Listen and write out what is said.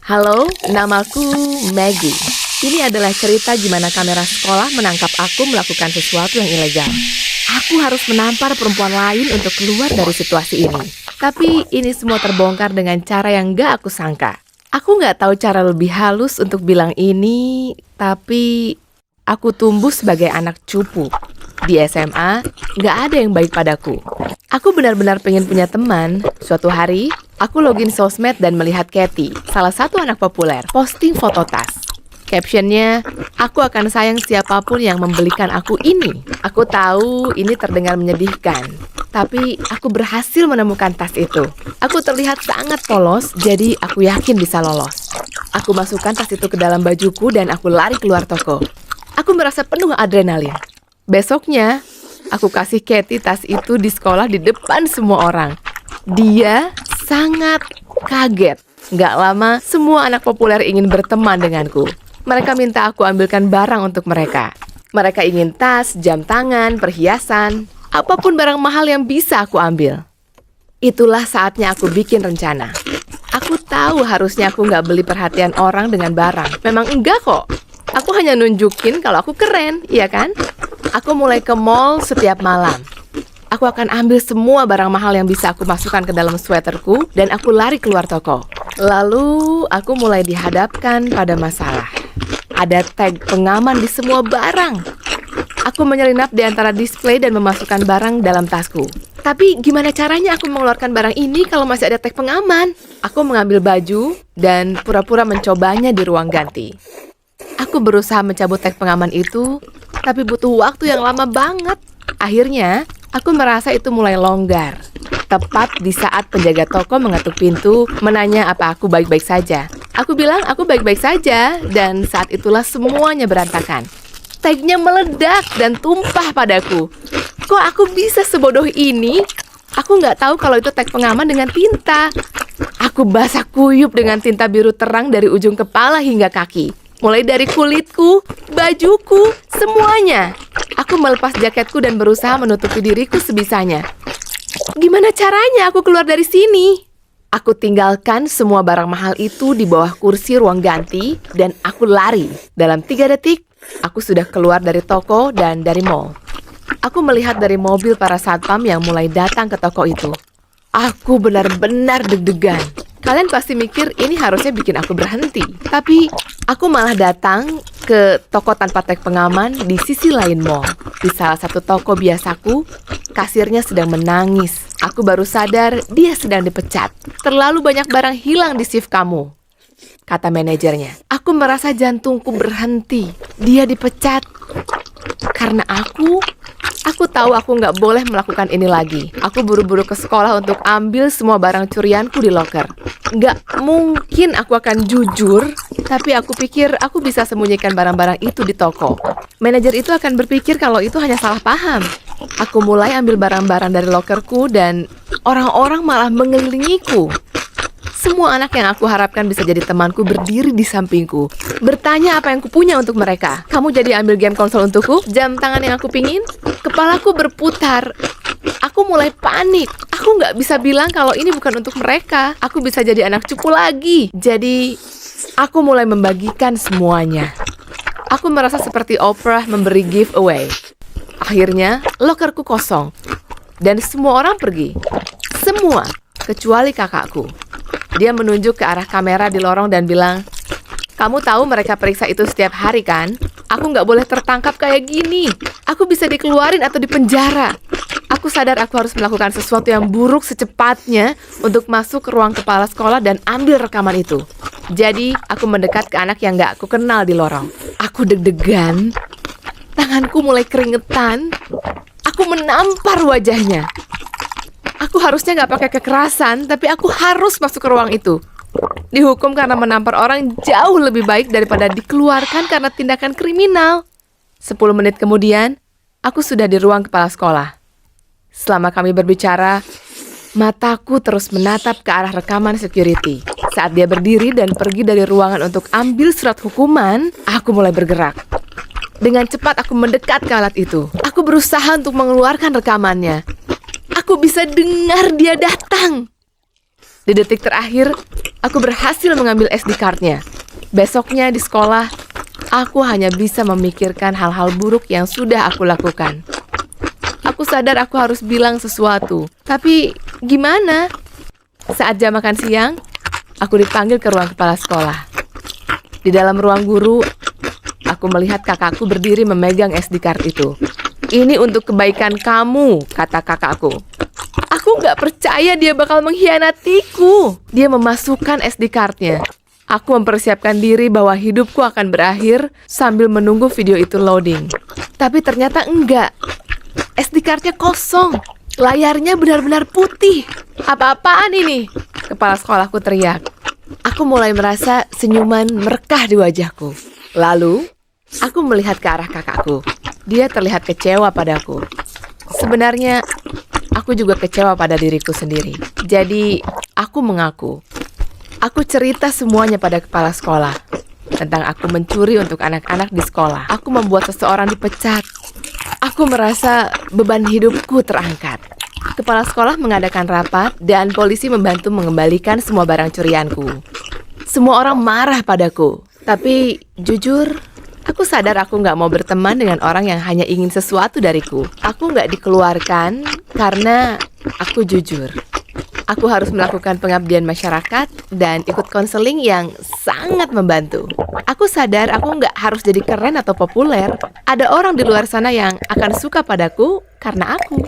Halo, namaku Maggie. Ini adalah cerita gimana kamera sekolah menangkap aku melakukan sesuatu yang ilegal. Aku harus menampar perempuan lain untuk keluar dari situasi ini. Tapi ini semua terbongkar dengan cara yang gak aku sangka. Aku gak tahu cara lebih halus untuk bilang ini, tapi aku tumbuh sebagai anak cupu. Di SMA, gak ada yang baik padaku. Aku benar-benar pengen punya teman. Suatu hari, aku login sosmed dan melihat Katie, salah satu anak populer, posting foto tas. Captionnya, aku akan sayang siapapun yang membelikan aku ini. Aku tahu ini terdengar menyedihkan, tapi aku berhasil menemukan tas itu. Aku terlihat sangat polos, jadi aku yakin bisa lolos. Aku masukkan tas itu ke dalam bajuku dan aku lari keluar toko. Aku merasa penuh adrenalin. Besoknya, aku kasih Katie tas itu di sekolah di depan semua orang. Dia sangat kaget. Gak lama, semua anak populer ingin berteman denganku. Mereka minta aku ambilkan barang untuk mereka. Mereka ingin tas, jam tangan, perhiasan, apapun barang mahal yang bisa aku ambil. Itulah saatnya aku bikin rencana. Aku tahu harusnya aku nggak beli perhatian orang dengan barang. Memang enggak kok. Aku hanya nunjukin kalau aku keren, iya kan? Aku mulai ke mall setiap malam. Aku akan ambil semua barang mahal yang bisa aku masukkan ke dalam sweaterku dan aku lari keluar toko. Lalu aku mulai dihadapkan pada masalah. Ada tag pengaman di semua barang. Aku menyelinap di antara display dan memasukkan barang dalam tasku. Tapi gimana caranya aku mengeluarkan barang ini kalau masih ada tag pengaman? Aku mengambil baju dan pura-pura mencobanya di ruang ganti. Aku berusaha mencabut tag pengaman itu, tapi butuh waktu yang lama banget. Akhirnya, aku merasa itu mulai longgar. Tepat di saat penjaga toko mengetuk pintu, menanya apa aku baik-baik saja. Aku bilang aku baik-baik saja, dan saat itulah semuanya berantakan. Tagnya meledak dan tumpah padaku. Kok aku bisa sebodoh ini? Aku nggak tahu kalau itu tag pengaman dengan tinta. Aku basah kuyup dengan tinta biru terang dari ujung kepala hingga kaki. Mulai dari kulitku, bajuku, semuanya. Aku melepas jaketku dan berusaha menutupi diriku sebisanya. Gimana caranya aku keluar dari sini? Aku tinggalkan semua barang mahal itu di bawah kursi ruang ganti dan aku lari. Dalam 3 detik, aku sudah keluar dari toko dan dari mall. Aku melihat dari mobil para satpam yang mulai datang ke toko itu. Aku benar-benar deg-degan. Kalian pasti mikir ini harusnya bikin aku berhenti. Tapi aku malah datang ke toko tanpa tag pengaman di sisi lain mall. Di salah satu toko biasaku, kasirnya sedang menangis. Aku baru sadar dia sedang dipecat. Terlalu banyak barang hilang di shift kamu, kata manajernya. Aku merasa jantungku berhenti. Dia dipecat. Karena aku tahu aku nggak boleh melakukan ini lagi. Aku buru-buru ke sekolah untuk ambil semua barang curianku di loker. Nggak mungkin aku akan jujur, tapi aku pikir aku bisa sembunyikan barang-barang itu di toko. Manajer itu akan berpikir kalau itu hanya salah paham. Aku mulai ambil barang-barang dari lokerku dan orang-orang malah mengelilingiku. Semua anak yang aku harapkan bisa jadi temanku berdiri di sampingku. Bertanya apa yang kupunya untuk mereka. Kamu jadi ambil game konsol untukku? Jam tangan yang aku pingin? Kepalaku berputar. Aku mulai panik. Aku nggak bisa bilang kalau ini bukan untuk mereka. Aku bisa jadi anak cupu lagi. Jadi, aku mulai membagikan semuanya. Aku merasa seperti Oprah memberi giveaway. Akhirnya, lokerku kosong. Dan semua orang pergi. Semua, kecuali kakakku. Dia menunjuk ke arah kamera di lorong dan bilang, "Kamu tahu mereka periksa itu setiap hari kan? Aku nggak boleh tertangkap kayak gini. Aku bisa dikeluarin atau dipenjara." Aku sadar aku harus melakukan sesuatu yang buruk secepatnya untuk masuk ke ruang kepala sekolah dan ambil rekaman itu. Jadi, aku mendekat ke anak yang nggak aku kenal di lorong. Aku deg-degan. Tanganku mulai keringetan. Aku menampar wajahnya. Aku harusnya nggak pakai kekerasan, tapi aku harus masuk ke ruang itu. Dihukum karena menampar orang jauh lebih baik daripada dikeluarkan karena tindakan kriminal. 10 menit kemudian, aku sudah di ruang kepala sekolah. Selama kami berbicara, mataku terus menatap ke arah rekaman security. Saat dia berdiri dan pergi dari ruangan untuk ambil surat hukuman, aku mulai bergerak. Dengan cepat aku mendekat ke alat itu. Aku berusaha untuk mengeluarkan rekamannya. Aku bisa dengar dia datang. Di detik terakhir, aku berhasil mengambil SD card-nya. Besoknya di sekolah, aku hanya bisa memikirkan hal-hal buruk yang sudah aku lakukan. Aku sadar aku harus bilang sesuatu, tapi gimana? Saat jam makan siang, aku dipanggil ke ruang kepala sekolah. Di dalam ruang guru, aku melihat kakakku berdiri memegang SD card itu. Ini untuk kebaikan kamu, kata kakakku. Aku nggak percaya dia bakal mengkhianatiku. Dia memasukkan SD card-nya. Aku mempersiapkan diri bahwa hidupku akan berakhir sambil menunggu video itu loading. Tapi ternyata enggak. SD card-nya kosong. Layarnya benar-benar putih. Apa-apaan ini? Kepala sekolahku teriak. Aku mulai merasa senyuman merekah di wajahku. Lalu, aku melihat ke arah kakakku. Dia terlihat kecewa padaku. Sebenarnya, aku juga kecewa pada diriku sendiri. Jadi, aku mengaku. Aku cerita semuanya pada kepala sekolah. Tentang aku mencuri untuk anak-anak di sekolah. Aku membuat seseorang dipecat. Aku merasa beban hidupku terangkat. Kepala sekolah mengadakan rapat dan polisi membantu mengembalikan semua barang curianku. Semua orang marah padaku. Tapi, jujur, aku sadar aku nggak mau berteman dengan orang yang hanya ingin sesuatu dariku. Aku nggak dikeluarkan karena aku jujur. Aku harus melakukan pengabdian masyarakat dan ikut konseling yang sangat membantu. Aku sadar aku nggak harus jadi keren atau populer. Ada orang di luar sana yang akan suka padaku karena aku.